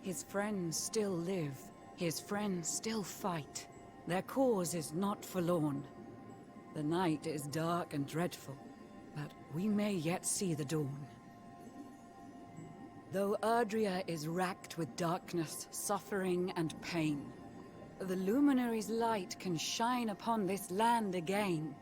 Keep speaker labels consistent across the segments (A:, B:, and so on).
A: His friends still live. His friends still fight. Their cause is not forlorn. The night is dark and dreadful, but we may yet see the dawn. Though Erdrea is racked with darkness, suffering, and pain, the Luminary's light can shine upon this land again.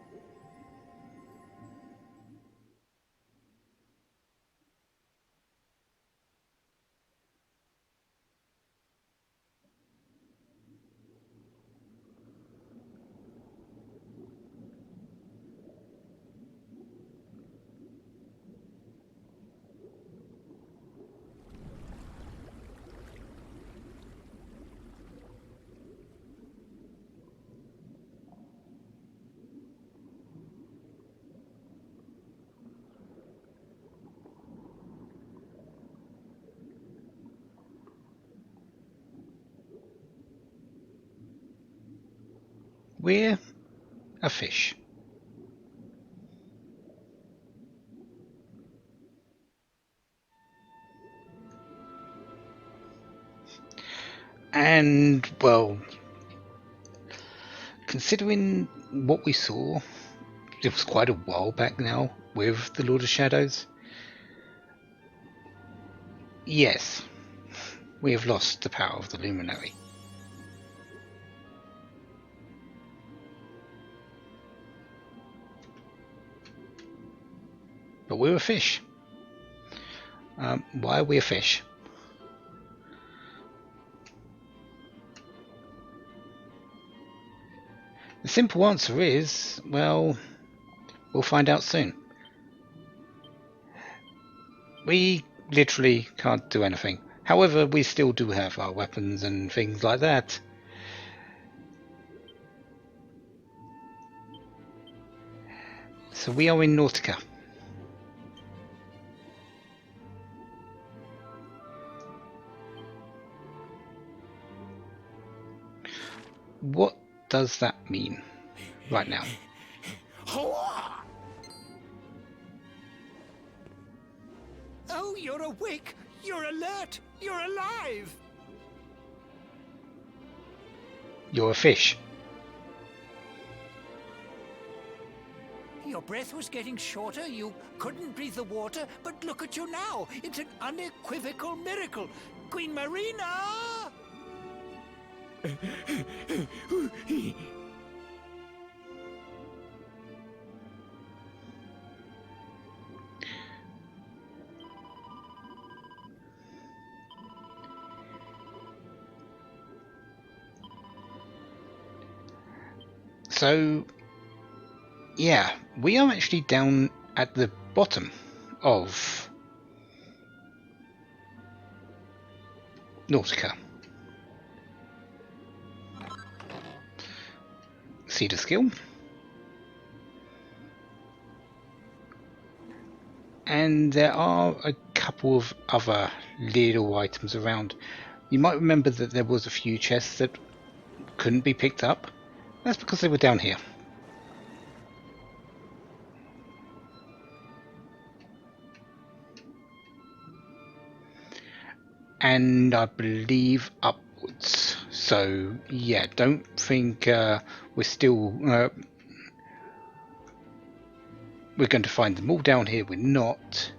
B: We're a fish. And, well, considering what we saw, it was quite a while back now with the Lord of Shadows. Yes, we have lost the power of the Luminary. But we're a fish. Why are we a fish? The simple answer is, well, we'll find out soon. We literally can't do anything. However, we still do have our weapons and things like that. So we are in Nautica. What does that mean right now?
C: Oh, you're awake! You're alert! You're alive!
B: You're a fish.
C: Your breath was getting shorter, you couldn't breathe the water, but look at you now! It's an unequivocal miracle! Queen Marina!
B: So, yeah, we are actually down at the bottom of Nautica. Cedar skill. And there are a couple of other little items around. You might remember that there was a few chests that couldn't be picked up. That's because they were down here. And I believe upwards. So yeah, don't think we're still we're going to find them all down here. We're not.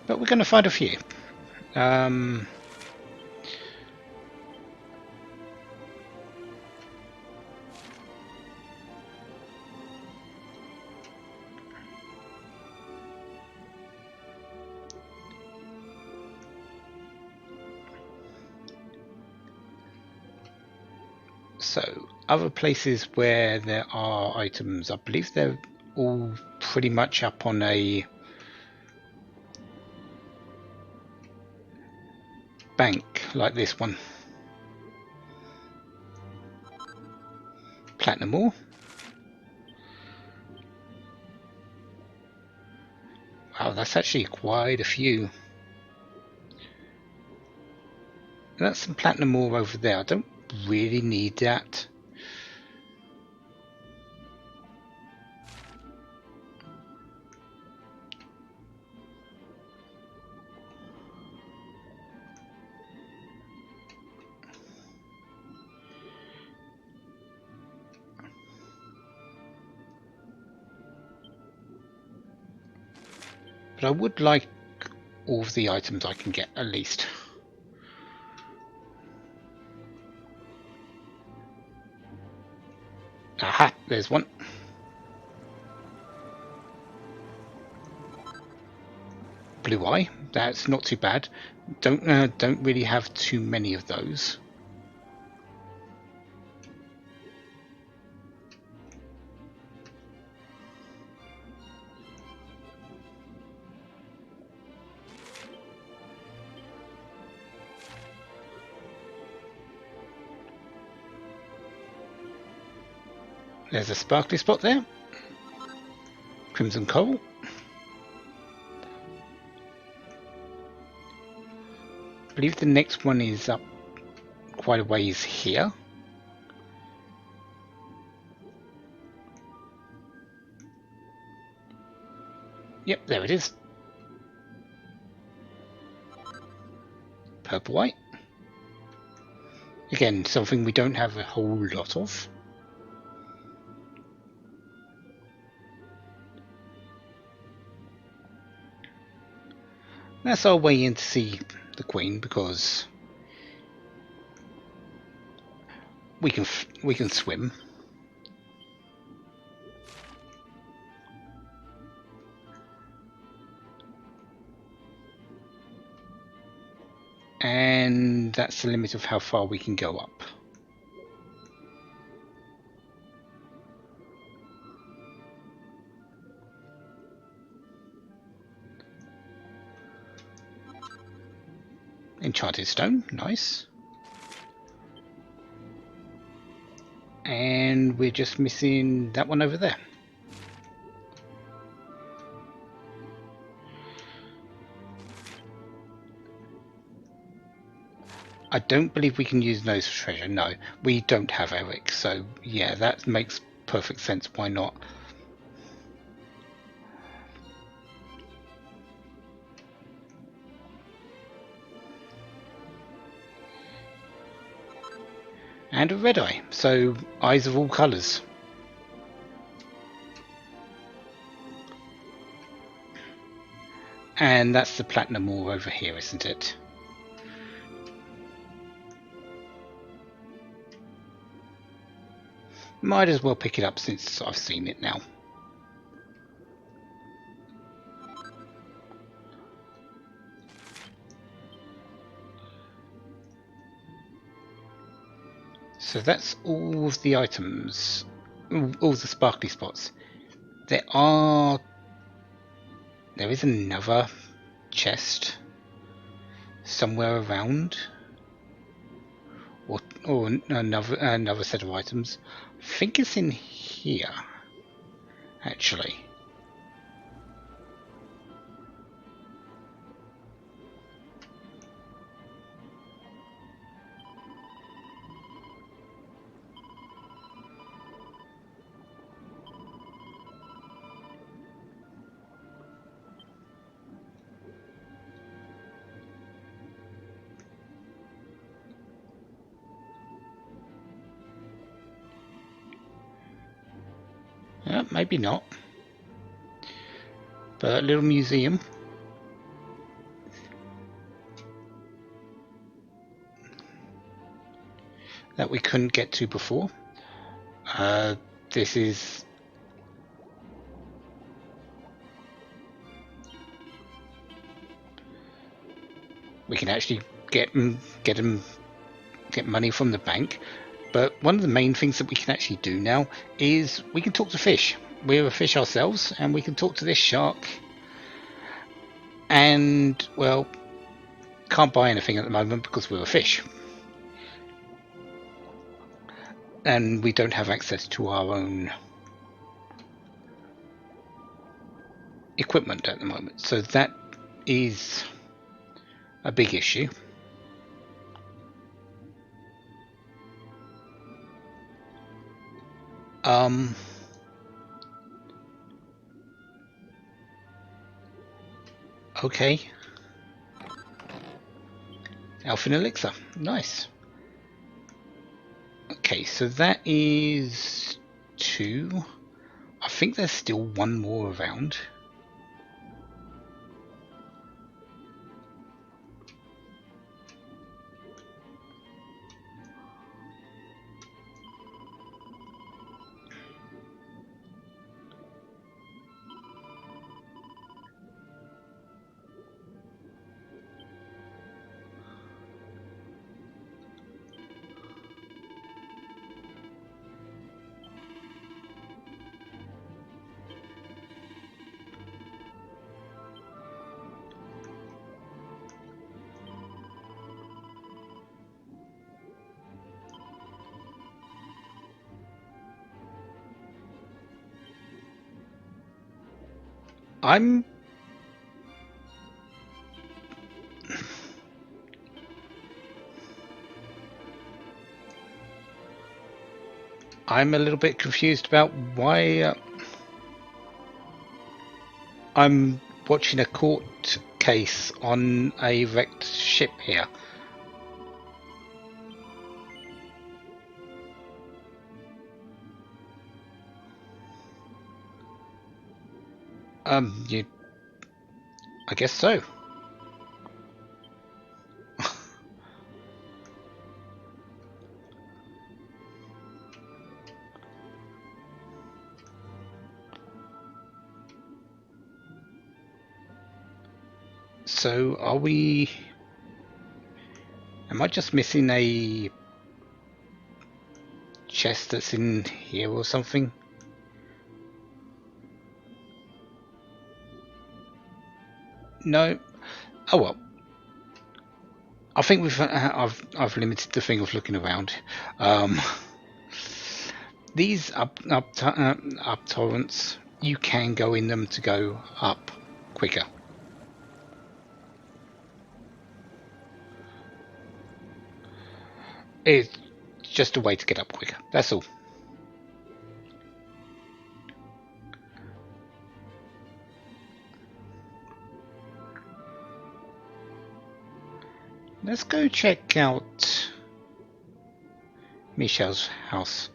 B: But we're going to find a few. So, other places where there are items, I believe they're all pretty much up on a bank like this one. Platinum ore. that's actually quite a few. That's some platinum ore over there. I don't really need that. But I would like all of the items I can get, at least. Aha, there's one. Blue eye, that's not too bad. Don't really have too many of those. There's a sparkly spot there. Crimson coral. I believe the next one is up quite a ways here. Yep, there it is. Purple white. Again, something we don't have a whole lot of. That's our way in to see the Queen, because we can swim. And that's the limit of how far we can go up. Enchanted stone, nice. And we're just missing that one over there. I don't believe we can use those for treasure. No, we don't have Eric, so yeah, that makes perfect sense. Why not? And a red eye, so eyes of all colours. And that's the platinum ore over here, isn't it? Might as well pick it up since I've seen it now. So that's all of the items, all the sparkly spots. There is another chest somewhere around, or another set of items. I think it's in here, actually. Maybe not. But a little museum. That we couldn't get to before. This is... We can actually get money from the bank. But one of the main things that we can actually do now is we can talk to fish. We're a fish ourselves, and we can talk to this shark. And, well, can't buy anything at the moment because we're a fish. And we don't have access to our own equipment at the moment, so that is a big issue. Okay. Elfin Elixir. Nice. Okay, so that is 2. I think there's still 1 more around. I'm a little bit confused about why I'm watching a court case on a wrecked ship here. I guess so. So, are we... Am I just missing a chest that's in here or something? No. Oh well. I think I've limited the thing of looking around. These up torrents, you can go in them to go up quicker. It's just a way to get up quicker. That's all. Let's go check out Michel's house.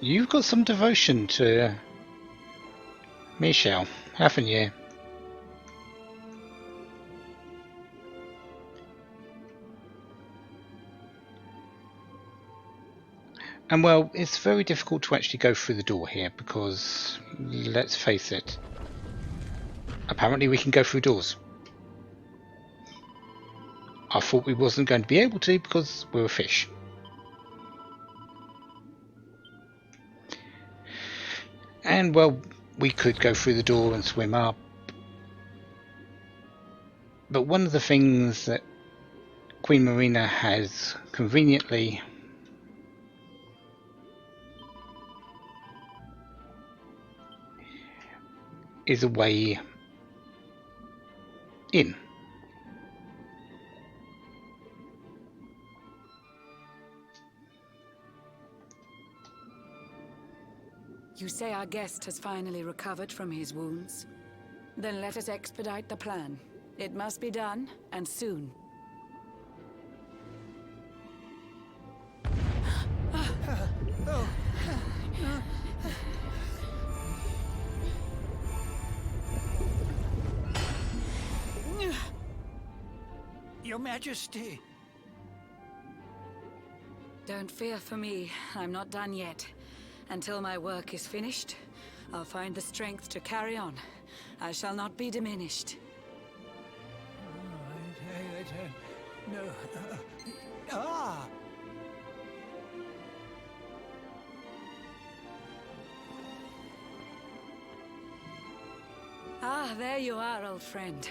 B: You've got some devotion to Michel, haven't you? And well, it's very difficult to actually go through the door here because, let's face it, apparently we can go through doors. I thought we wasn't going to be able to because we're a fish. And well, we could go through the door and swim up. But one of the things that Queen Marina has conveniently is a way in.
A: You say our guest has finally recovered from his wounds? Then let us expedite the plan. It must be done, and soon.
C: Your Majesty.
A: Don't fear for me. I'm not done yet. Until my work is finished, I'll find the strength to carry on. I shall not be diminished.
C: No. Ah!
A: Ah, there you are, old friend.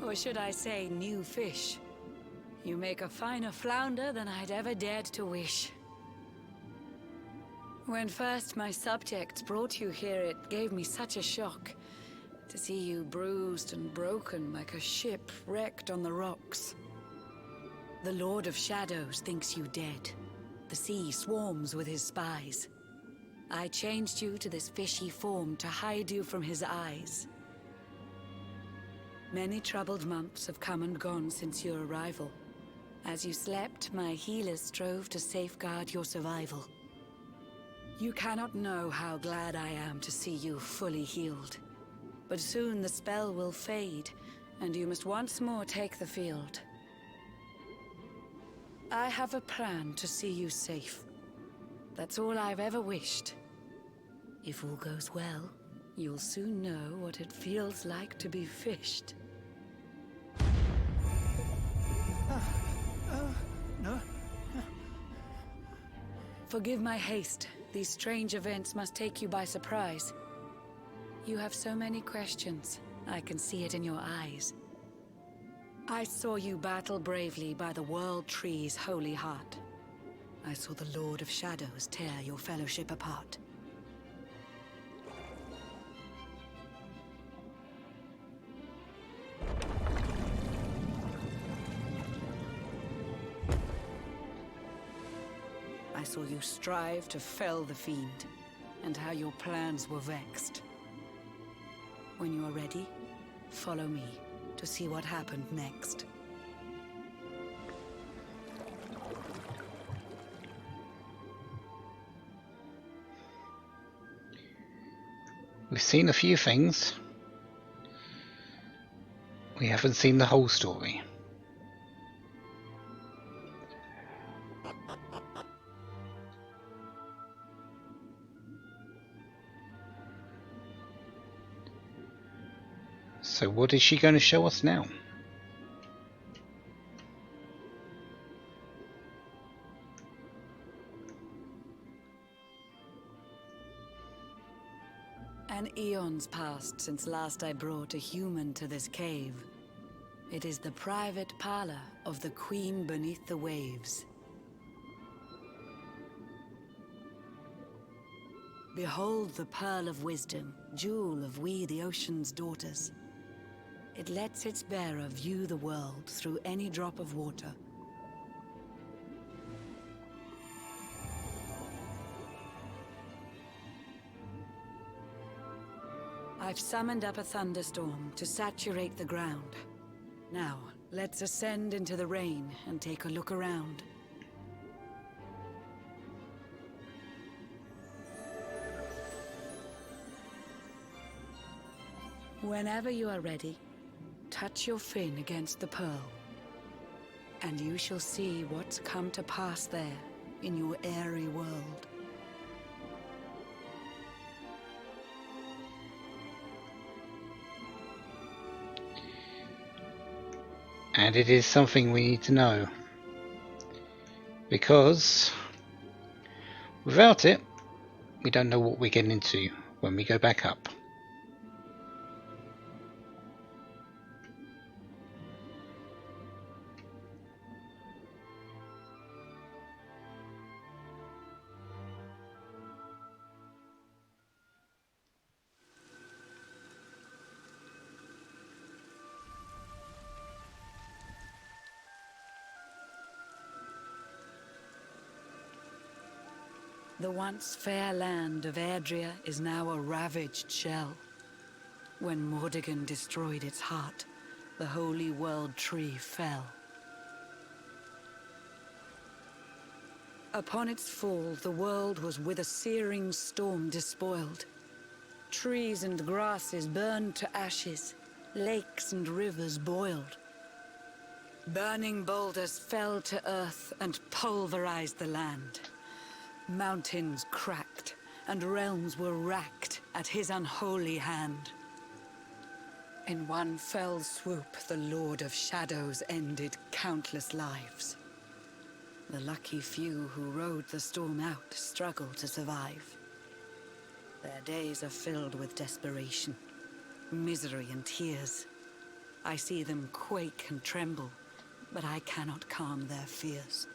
A: Or should I say, new fish. You make a finer flounder than I'd ever dared to wish. When first my subjects brought you here, it gave me such a shock. To see you bruised and broken like a ship wrecked on the rocks. The Lord of Shadows thinks you dead. The sea swarms with his spies. I changed you to this fishy form to hide you from his eyes. Many troubled months have come and gone since your arrival. As you slept, my healers strove to safeguard your survival. You cannot know how glad I am to see you fully healed. But soon the spell will fade, and you must once more take the field. I have a plan to see you safe. That's all I've ever wished. If all goes well, you'll soon know what it feels like to be fished.
C: No?
A: Forgive my haste. These strange events must take you by surprise. You have so many questions. I can see it in your eyes. I saw you battle bravely by the World Tree's holy heart. I saw the Lord of Shadows tear your fellowship apart. I saw you strive to fell the fiend, and how your plans were vexed. When you are ready, follow me to see what happened next.
B: We've seen a few things. We haven't seen the whole story. So what is she going to show us now?
A: An eon's passed since last I brought a human to this cave. It is the private parlor of the Queen beneath the waves. Behold the Pearl of Wisdom, jewel of we the ocean's daughters. It lets its bearer view the world through any drop of water. I've summoned up a thunderstorm to saturate the ground. Now, let's ascend into the rain and take a look around. Whenever you are ready, touch your fin against the pearl, and you shall see what's come to pass there in your airy world.
B: And it is something we need to know. Because without it, we don't know what we're getting into when we go back up.
A: The once fair land of Erdrea is now a ravaged shell. When Mordegon destroyed its heart, the holy world tree fell. Upon its fall, the world was with a searing storm despoiled. Trees and grasses burned to ashes, lakes and rivers boiled. Burning boulders fell to earth and pulverized the land. Mountains cracked, and realms were racked at his unholy hand. In one fell swoop, the Lord of Shadows ended countless lives. The lucky few who rode the storm out struggle to survive. Their days are filled with desperation, misery and tears. I see them quake and tremble, but I cannot calm their fears.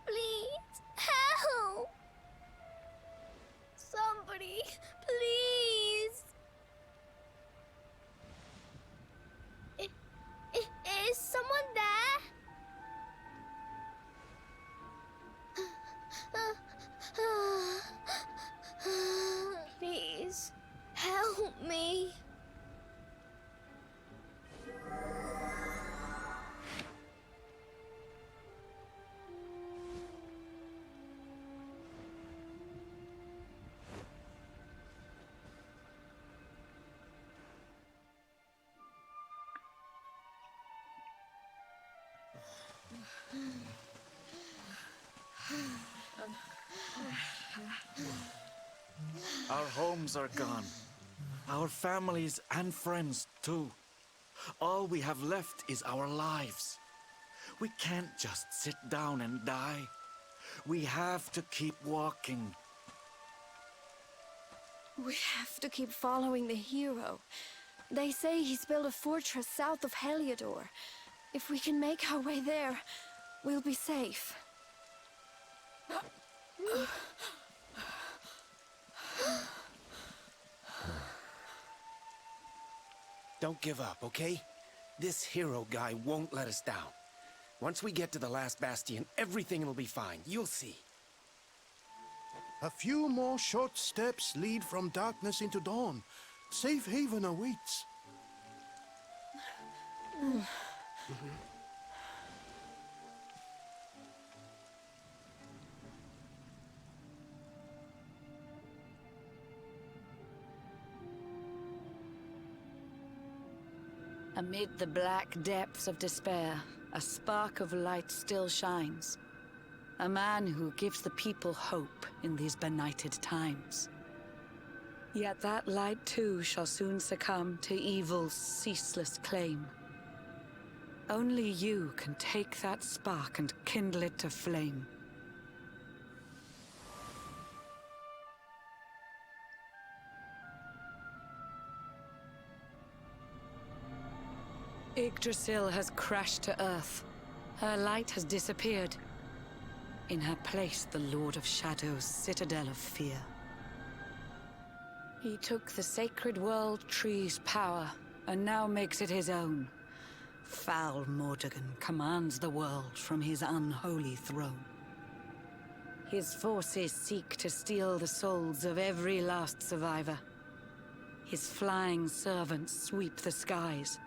D: Please, help! Somebody, please! Is someone there? Please, help me.
E: Our homes are gone. Our families and friends, too. All we have left is our lives. We can't just sit down and die. We have to keep walking.
D: We have to keep following the hero. They say he's built a fortress south of Heliodor. If we can make our way there, we'll be safe.
F: Don't give up, okay? This hero guy won't let us down. Once we get to the last bastion, everything will be fine. You'll see.
G: A few more short steps lead from darkness into dawn. Safe haven awaits.
A: Amid the black depths of despair, a spark of light still shines. A man who gives the people hope in these benighted times. Yet that light too shall soon succumb to evil's ceaseless claim. Only you can take that spark and kindle it to flame. Yggdrasil has crashed to earth. Her light has disappeared. In her place, the Lord of Shadow's citadel of fear. He took the sacred world tree's power, and now makes it his own. Foul Mordegon commands the world from his unholy throne. His forces seek to steal the souls of every last survivor. His flying servants sweep the skies.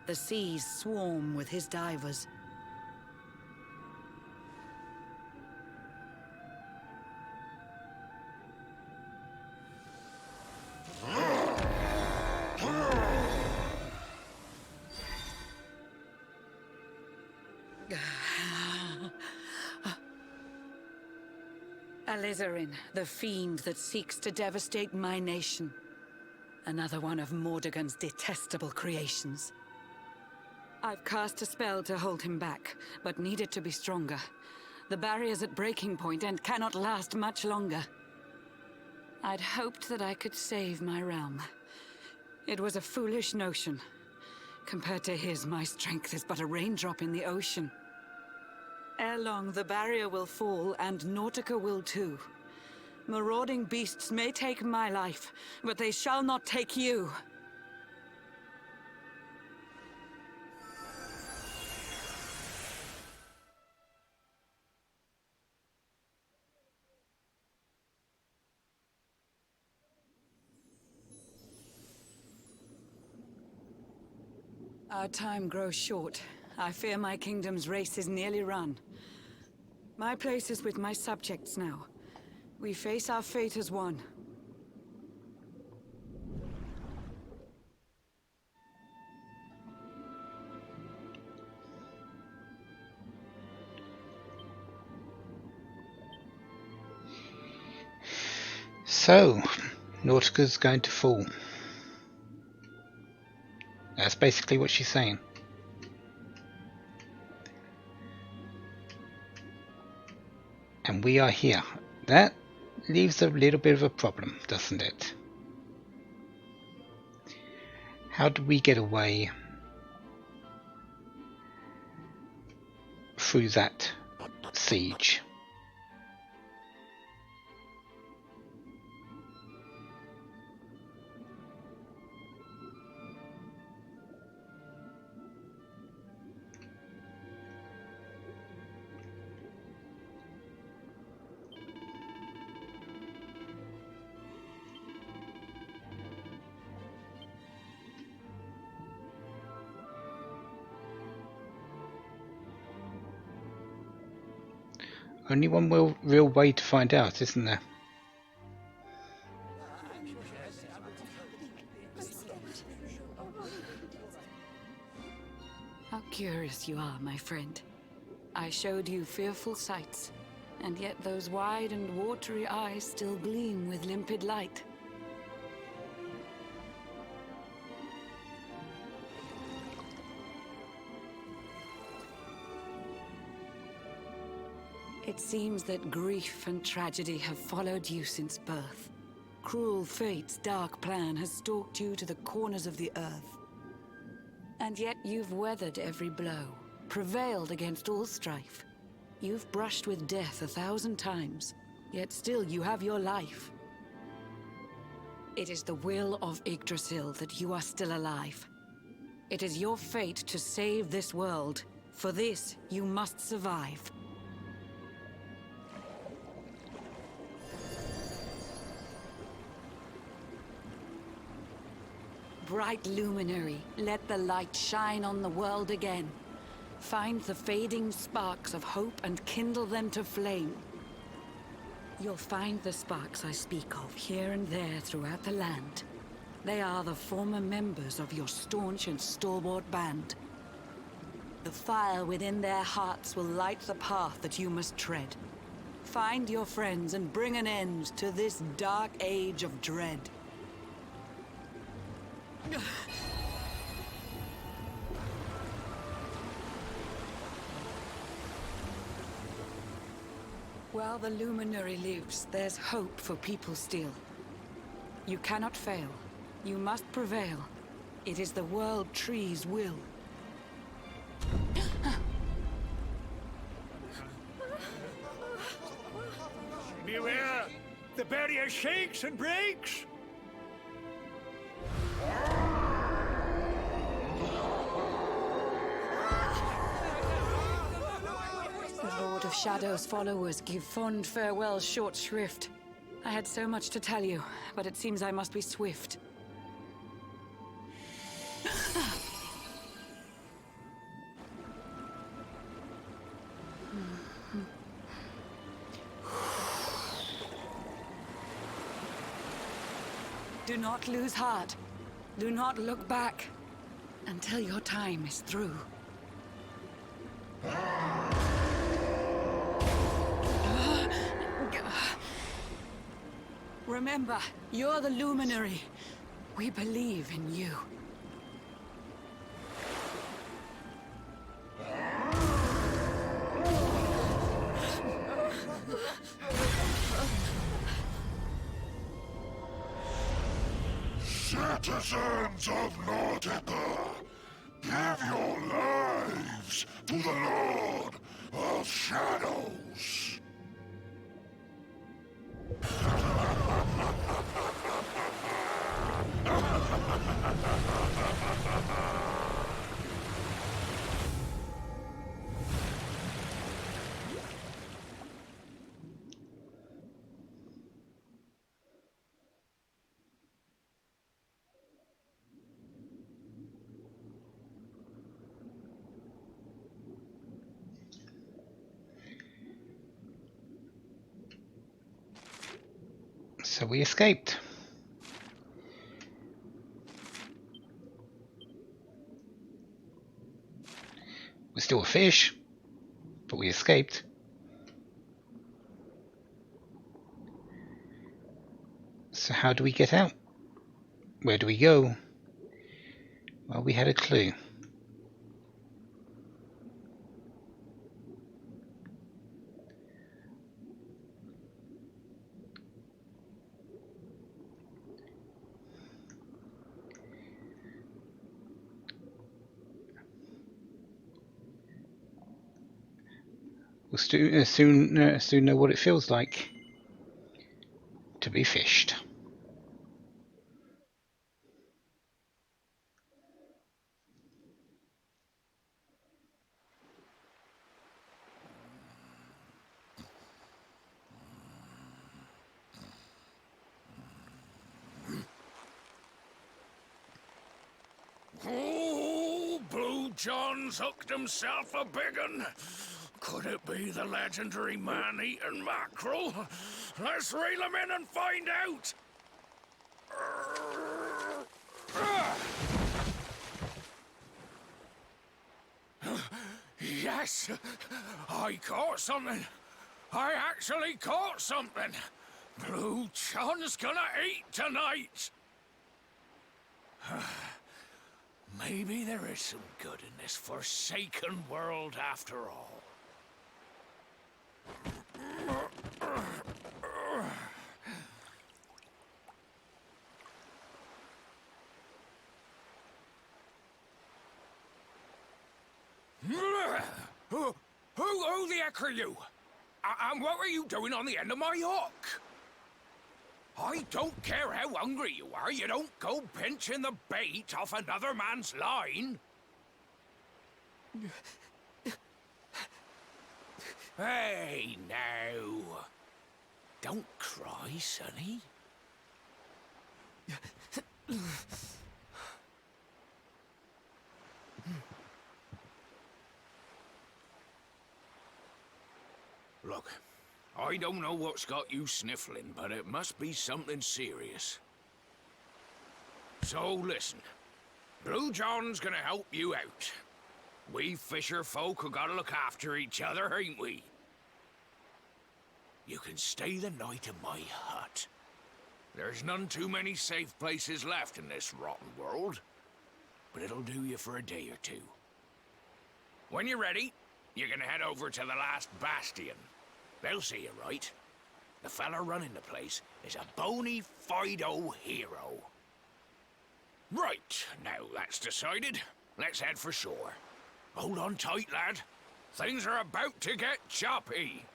A: The seas swarm with his divers. Alizarin, the fiend that seeks to devastate my nation. Another one of Mordegon's detestable creations. I've cast a spell to hold him back, but need it to be stronger. The barrier's at breaking point and cannot last much longer. I'd hoped that I could save my realm. It was a foolish notion. Compared to his, my strength is but a raindrop in the ocean. Ere long, the barrier will fall, and Nautica will too. Marauding beasts may take my life, but they shall not take you. Our time grows short. I fear my kingdom's race is nearly run. My place is with my subjects now. We face our fate as one.
B: So, Nautica's going to fall. That's basically what she's saying. And we are here. That leaves a little bit of a problem, doesn't it? How do we get away through that siege? Only one real way to find out, isn't there?
A: How curious you are, my friend. I showed you fearful sights, and yet those wide and watery eyes still gleam with limpid light. It seems that grief and tragedy have followed you since birth. Cruel fate's dark plan has stalked you to the corners of the earth. And yet you've weathered every blow, prevailed against all strife. You've brushed with death 1,000 times, yet still you have your life. It is the will of Yggdrasil that you are still alive. It is your fate to save this world. For this, you must survive. Bright luminary, let the light shine on the world again. Find the fading sparks of hope and kindle them to flame. You'll find the sparks I speak of here and there throughout the land. They are the former members of your staunch and stalwart band. The fire within their hearts will light the path that you must tread. Find your friends and bring an end to this dark age of dread. While the luminary lives, there's hope for people still. You cannot fail. You must prevail. It is the World Tree's will.
C: Beware! The barrier shakes and breaks!
A: The Lord of Shadow's followers give fond farewell short shrift. I had so much to tell you, but it seems I must be swift. Do not lose heart. Do not look back until your time is through. Remember, you're the luminary. We believe in you.
H: Citizens of Nautica, give your lives to the Lord of Shadows.
B: we escaped. We're still a fish, but we escaped. So how do we get out? Where do we go? Well, we had a clue. We'll soon know what it feels like to be fished.
I: Oh, Blue John's hooked himself a big un. Could it be the legendary man-eating mackerel? Let's reel him in and find out. Yes, I caught something. I actually caught something. Blue John's gonna eat tonight. Maybe there is some good in this forsaken world after all. Who the heck are you? And what were you doing on the end of my hook? I don't care how hungry you are, you don't go pinching the bait off another man's line. Hey, now. Don't cry, sonny. Look, I don't know what's got you sniffling, but it must be something serious. So listen, Blue John's gonna help you out. We fisher folk have gotta look after each other, ain't we? You can stay the night in my hut. There's none too many safe places left in this rotten world, but it'll do you for a day or two. When you're ready, you're gonna head over to the last bastion. They'll see you right. The fella running the place is a bona fide hero. Right, now that's decided, let's head for shore. Hold on tight, lad. Things are about to get choppy.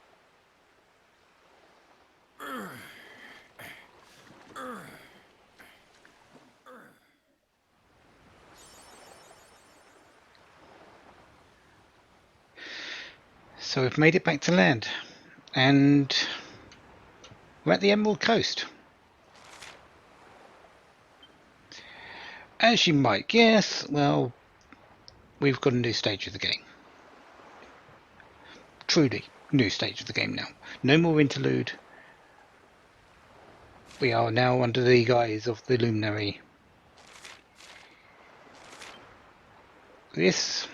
B: So we've made it back to land, and we're at the Emerald Coast. As you might guess, well, we've got a new stage of the game. Truly, new stage of the game now. No more interlude. We are now under the guise of the Luminary. This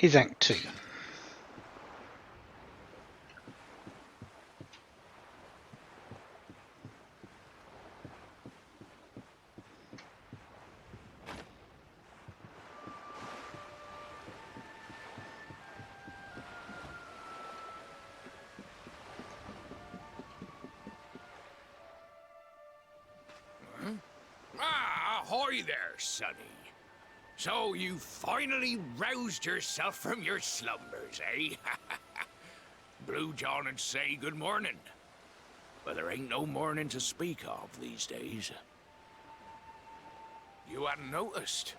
B: is Act 2.
I: Ahoy there, sonny. So you finally roused yourself from your slumbers, eh? Blue John would say good morning. But there ain't no morning to speak of these days. You hadn't noticed?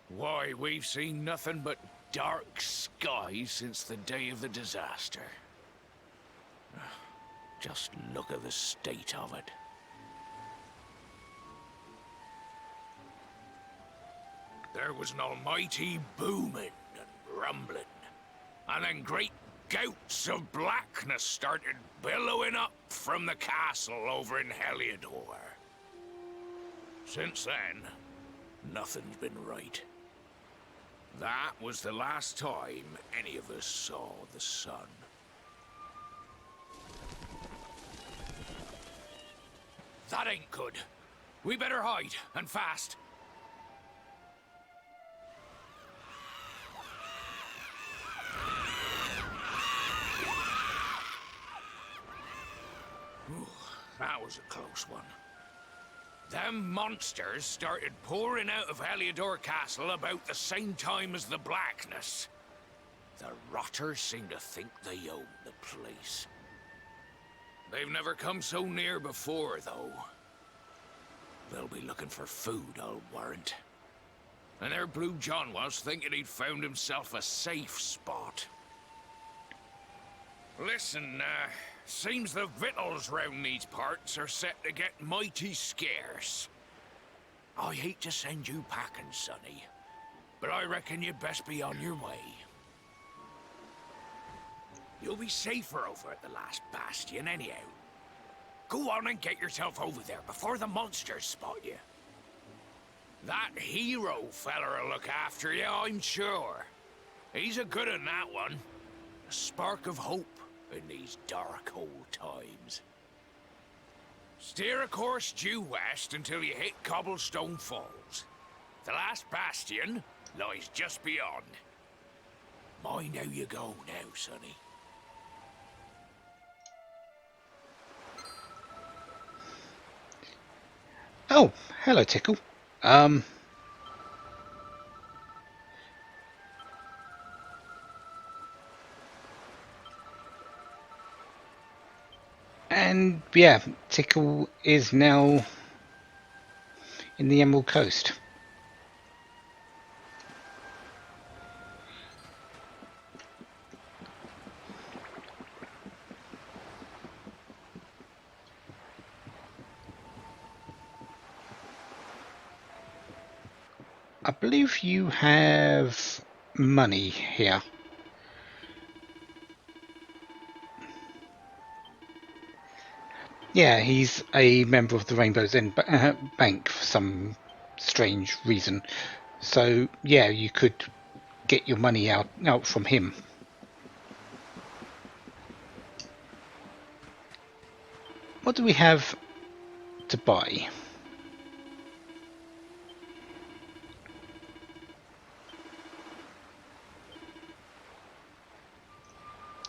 I: Why, we've seen nothing but dark skies since the day of the disaster. Just look at the state of it. There was an almighty booming and rumbling. and then great gouts of blackness started billowing up from the castle over in Heliodor. Since then, nothing's been right. That was the last time any of us saw the sun. That ain't good. We better hide, and fast. Ooh, that was a close one. Them monsters started pouring out of Heliodor Castle about the same time as the blackness. The rotters seem to think they own the place. They've never come so near before, though. They'll be looking for food, I'll warrant. And their Blue John was thinking he'd found himself a safe spot. Listen, seems the victuals round these parts are set to get mighty scarce. I hate to send you packing, Sonny, but I reckon you'd best be on your way. You'll be safer over at the last bastion anyhow. Go on and get yourself over there before the monsters spot you. That hero feller'll look after you, I'm sure. He's a good un, that one. A spark of hope in these dark old times. Steer a course due west until you hit Cobblestone Falls. The last bastion lies just beyond. Mind how you go now, Sonny.
B: Oh, hello, Tickle. And yeah, Tickle is now in the Emerald Coast. I believe you have money here. Yeah, he's a member of the Rainbow's End Bank for some strange reason. So yeah, you could get your money out from him. What do we have to buy?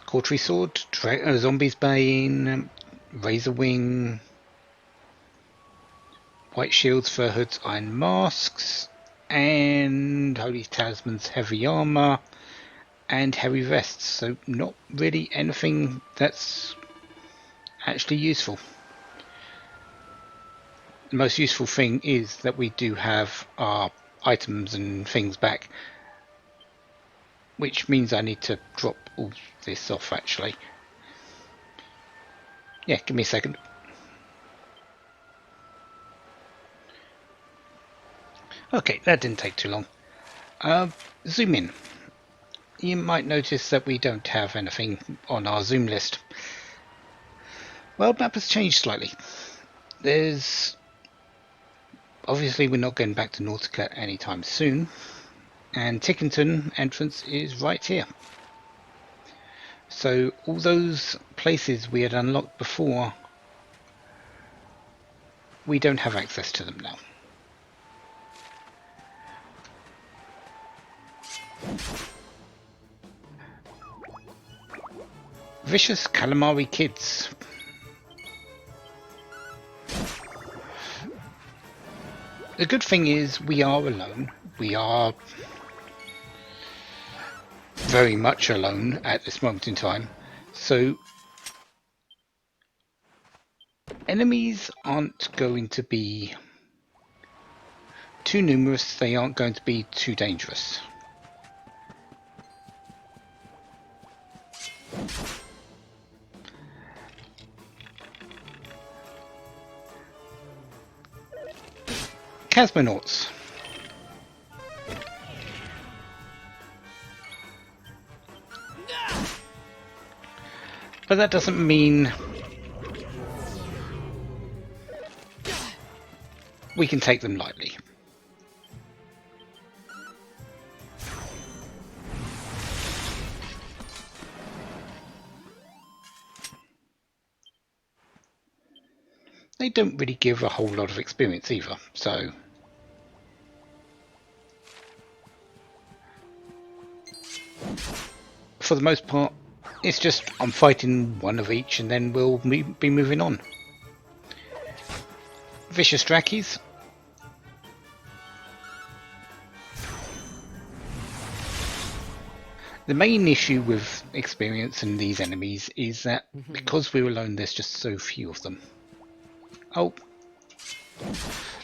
B: Cautery Sword, Zombie's Bane, Razor Wing, White Shields, Fur Hoods, Iron Masks, and Holy Talisman's Heavy Armor, and Heavy Vests. So not really anything that's actually useful. The most useful thing is that we do have our items and things back, which means I need to drop all this off actually. Yeah, give me a second. Okay, that didn't take too long. Zoom in. You might notice that we don't have anything on our zoom list. Well, the map has changed slightly. There's... Obviously we're not going back to Nautica anytime soon. And Tickington entrance is right here. So all those places we had unlocked before, we don't have access to them now. Vicious Calamari Kids. The good thing is we are alone. We are very much alone at this moment in time, so enemies aren't going to be too numerous, they aren't going to be too dangerous. Cosmonauts. But that doesn't mean we can take them lightly. They don't really give a whole lot of experience either, so for the most part it's just I'm fighting one of each and then we'll be moving on. Vicious Drakis. The main issue with experience in these enemies is that because we're alone there's just so few of them. Oh,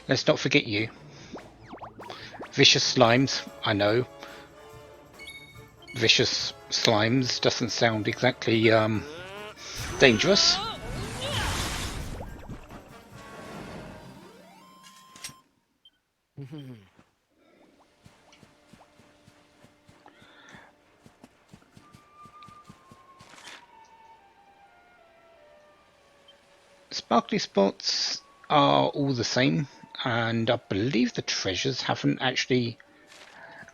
B: let's not forget you. Vicious Slimes, I know. Vicious Slimes doesn't sound exactly dangerous. Sparkly spots are all the same, and I believe the treasures haven't actually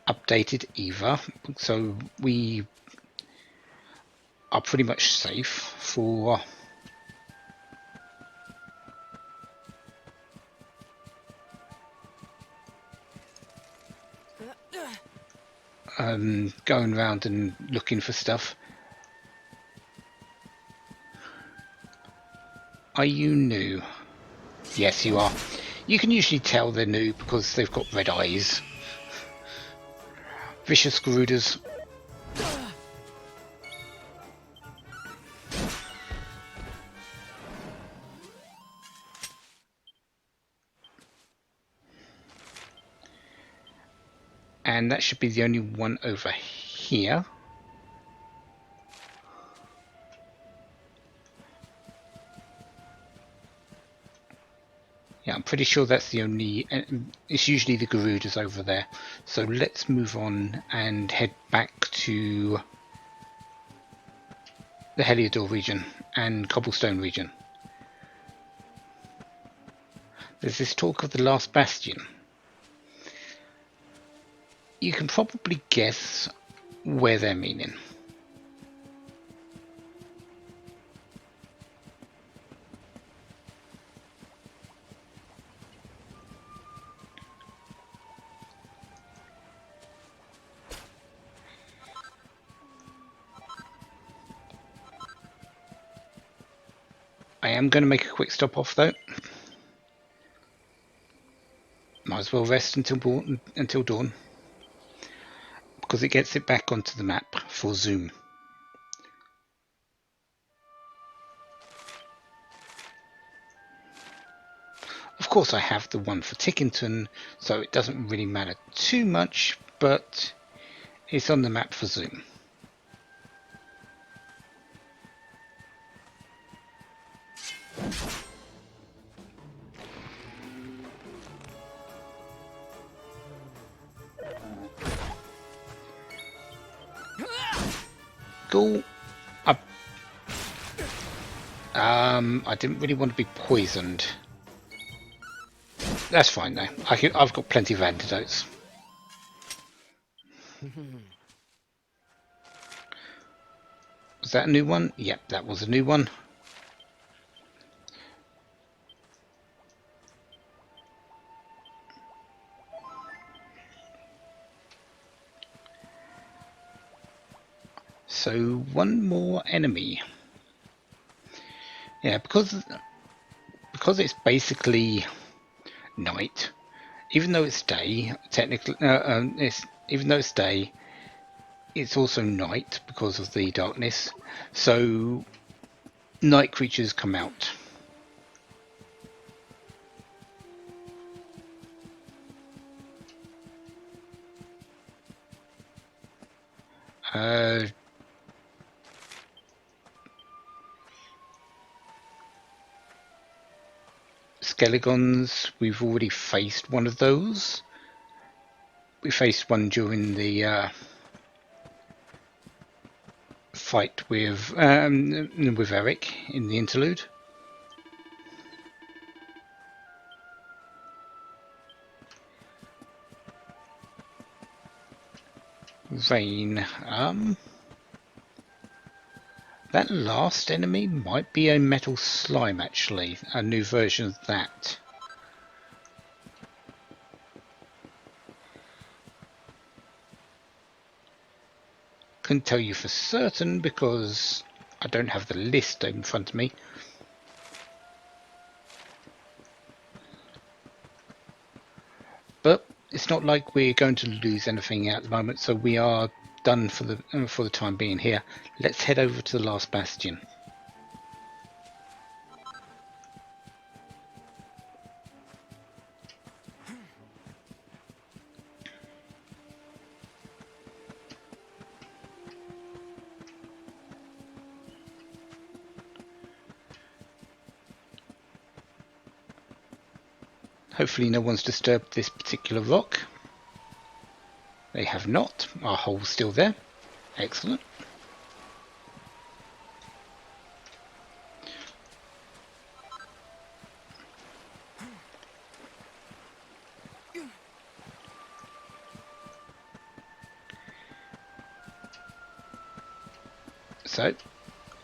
B: updated either, so we are pretty much safe for going around and looking for stuff. Are you new? Yes, you are. You can usually tell they're new because they've got red eyes. Vicious Garudas. And that should be the only one over here. Yeah, I'm pretty sure that's the only... It's usually the Garudas over there. So let's move on and head back to the Heliodor region and Cobblestone region. There's this talk of the last bastion. You can probably guess where they're meaning. I am going to make a quick stop off though. Might as well rest until dawn. Because it gets it back onto the map for Zoom. Of course I have the one for Tickington, so it doesn't really matter too much, but it's on the map for Zoom. Cool. I didn't really want to be poisoned. That's fine though. I've got plenty of antidotes. Was that a new one? Yep, that was a new one. So one more enemy. Yeah, because it's basically night. Even though it's day, technically, even though it's day, it's also night because of the darkness. So night creatures come out. Skelegons, we've already faced one of those. We faced one during the fight with Eric in the interlude. Rain. That last enemy might be a metal slime, actually. A new version of that. Couldn't tell you for certain because I don't have the list in front of me. But it's not like we're going to lose anything at the moment, so we are done for the time being here. Let's head over to the last bastion. Hopefully no one's disturbed this particular rock. They have not. Our hole's still there. Excellent. So,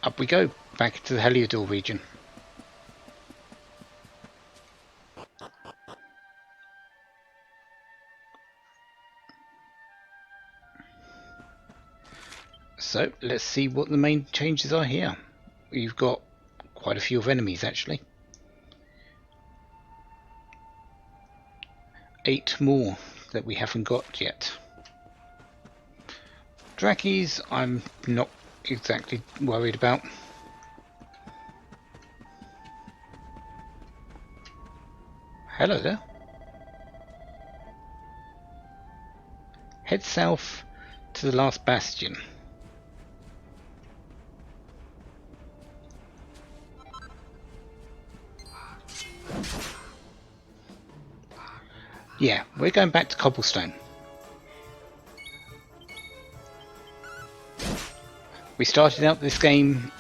B: up we go, back to the Heliodor region. So let's see what the main changes are here. We've got quite a few of enemies actually. 8 more that we haven't got yet. Drakis I'm not exactly worried about. Hello there. Head south to the last bastion. Yeah, we're going back to Cobblestone. We started out this game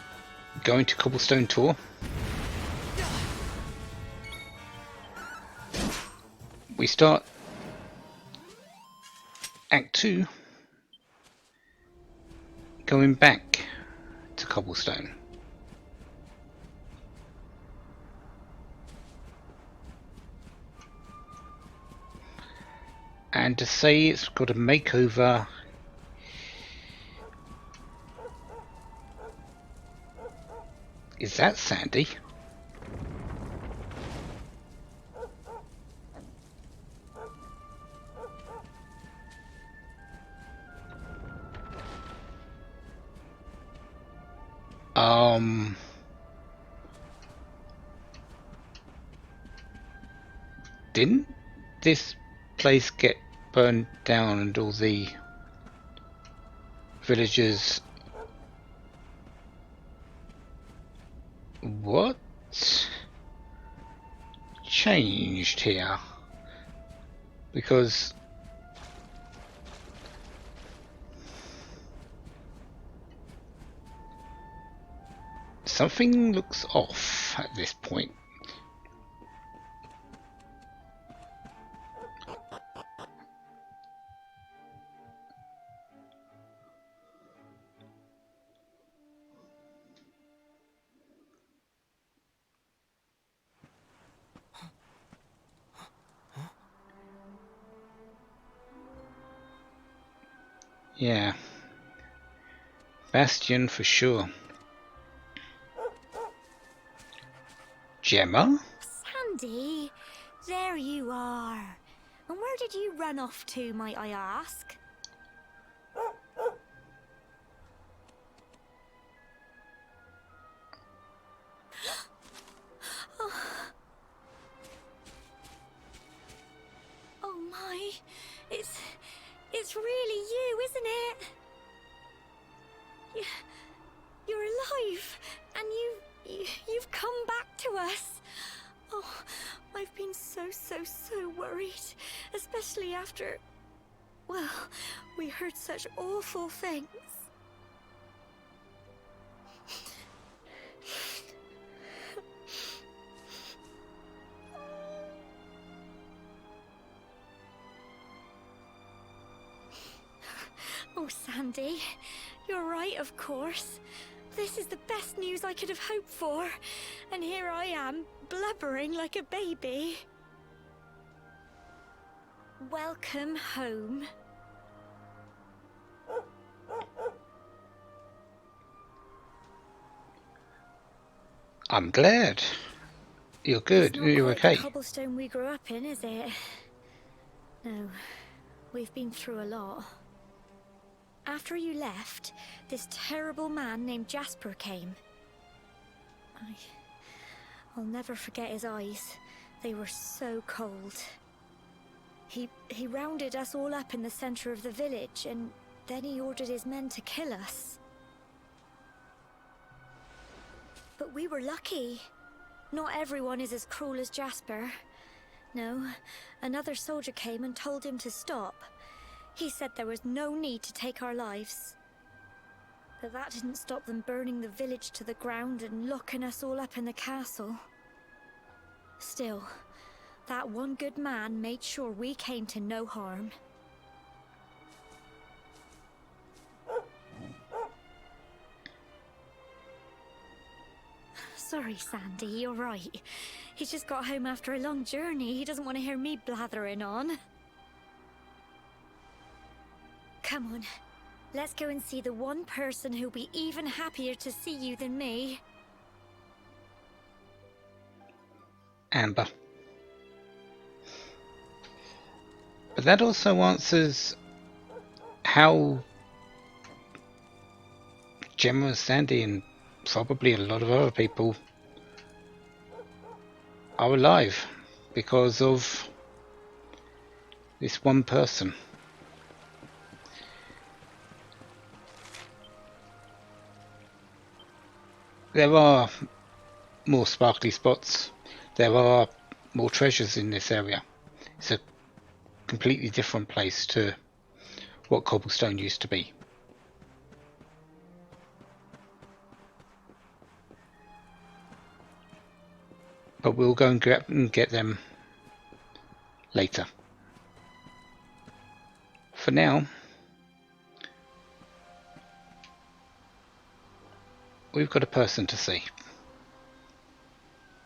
B: going to Cobblestone Tor. We start Act 2 going back to Cobblestone. And to say it's got a makeover, is that Sandy? Didn't this place get burned down and all the villagers? What changed here? Because something looks off at this point. Yeah, Bastion for sure. Gemma?
J: Sandy, there you are. And where did you run off to, might I ask? Oh my, it's really you, isn't it? You're alive, and you've come back to us. Oh, I've been so worried, especially after, well, we heard such awful things. Sandy. You're right, of course. This is the best news I could have hoped for. And here I am, blubbering like a baby. Welcome home.
B: I'm glad. You're good.
J: It's not
B: You're
J: quite
B: okay.
J: the cobblestone we grew up in, is it? No, we've been through a lot. After you left, this terrible man named Jasper came. I'll never forget his eyes. They were so cold. He rounded us all up in the center of the village, and then he ordered his men to kill us. But we were lucky. Not everyone is as cruel as Jasper. No, another soldier came and told him to stop. He said there was no need to take our lives. But that didn't stop them burning the village to the ground and locking us all up in the castle. Still, that one good man made sure we came to no harm. Sorry, Sandy, you're right. He's just got home after a long journey. He doesn't want to hear me blathering on. Come on, let's go and see the one person who'll be even happier to see you than me.
B: Amber. But that also answers how Gemma, Sandy, and probably a lot of other people are alive because of this one person. There are more sparkly spots. There are more treasures in this area. It's a completely different place to what Cobblestone used to be. But we'll go and get them later. For now, we've got a person to see.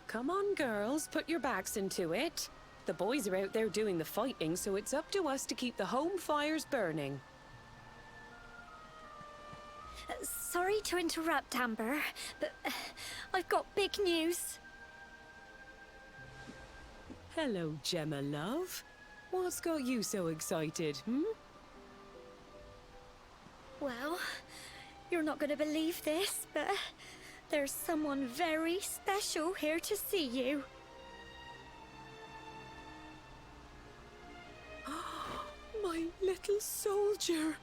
K: Come on, girls, put your backs into it. The boys are out there doing the fighting, so it's up to us to keep the home fires burning.
J: Sorry to interrupt, Amber, but I've got big news.
K: Hello, Gemma, love. What's got you so excited,
J: Well, you're not going to believe this, but there's someone very special here to see you.
K: My little soldier.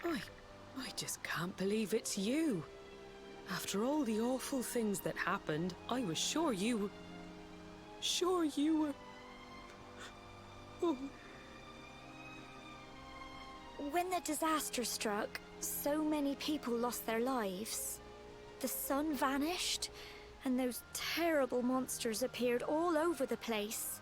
K: I just can't believe it's you. After all the awful things that happened, I was sure you were... Oh.
J: When the disaster struck, so many people lost their lives. The sun vanished, and those terrible monsters appeared all over the place.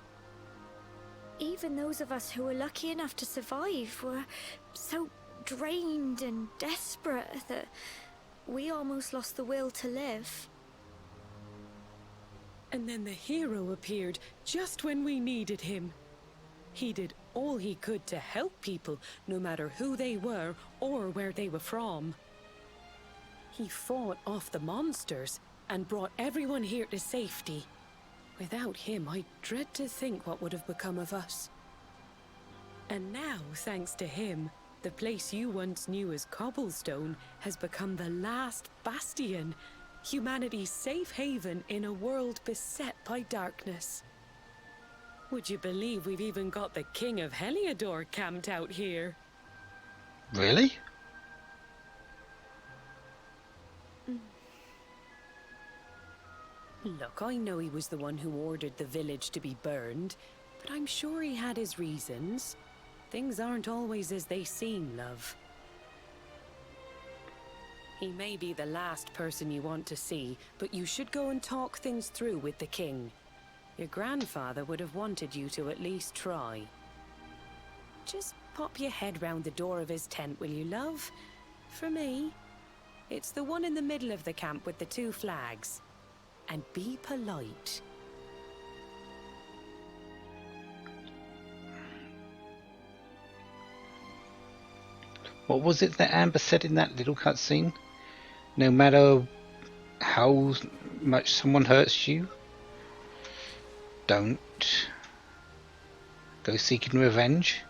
J: Even those of us who were lucky enough to survive were so drained and desperate that we almost lost the will to live.
K: And then the hero appeared just when we needed him. He did all he could to help people, no matter who they were or where they were from. He fought off the monsters and brought everyone here to safety. Without him, I dread to think what would have become of us. And now, thanks to him, the place you once knew as Cobblestone has become the last bastion, humanity's safe haven in a world beset by darkness. Would you believe we've even got the King of Heliodor camped out here?
B: Really?
K: Look, I know he was the one who ordered the village to be burned, but I'm sure he had his reasons. Things aren't always as they seem, love. He may be the last person you want to see, but you should go and talk things through with the king. Your grandfather would have wanted you to at least try. Just pop your head round the door of his tent, will you, love? For me. It's the one in the middle of the camp with the 2 flags. And be polite.
B: What was it that Amber said in that little cutscene? No matter how much someone hurts you, don't go seeking revenge.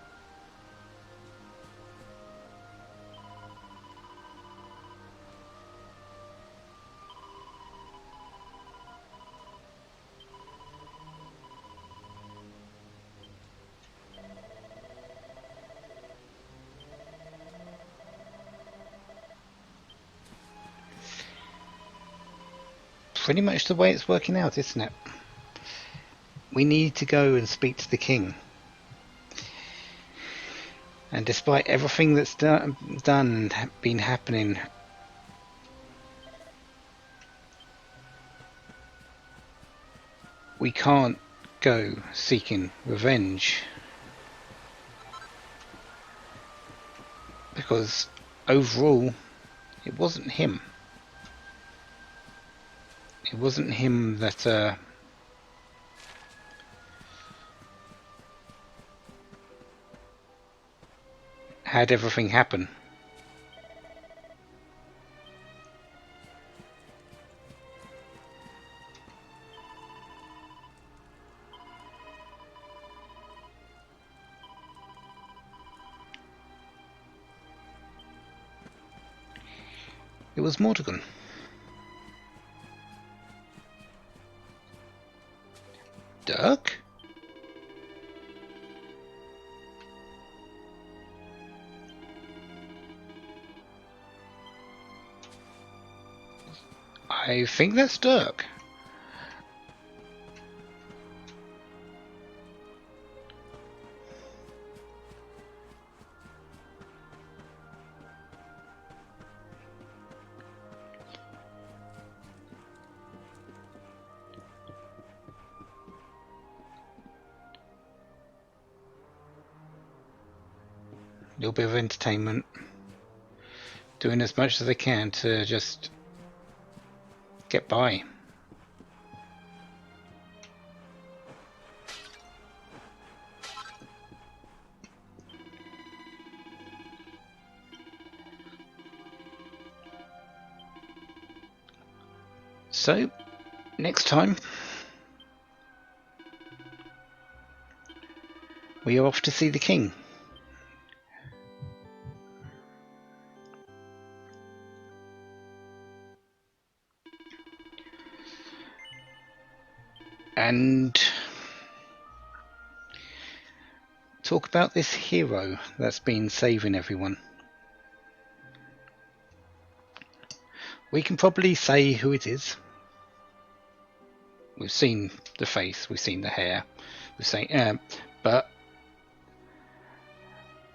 B: Pretty much the way it's working out, isn't it? We need to go and speak to the king. And despite everything that's done and been happening, we can't go seeking revenge. Because overall, it wasn't him. It wasn't him that had everything happen. It was Mordegon. Dirk? I think that's Dirk. A little bit of entertainment, doing as much as I can to just get by. So, next time we are off to see the king. And talk about this hero that's been saving everyone. We can probably say who it is. We've seen the face, we've seen the hair, we've seen, but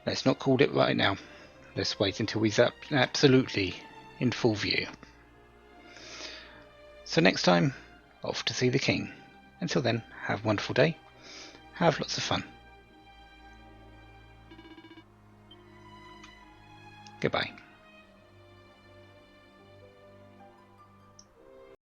B: let's not call it right now. Let's wait until he's absolutely in full view. So next time, off to see the king. Until then, have a wonderful day. Have lots of fun. Goodbye.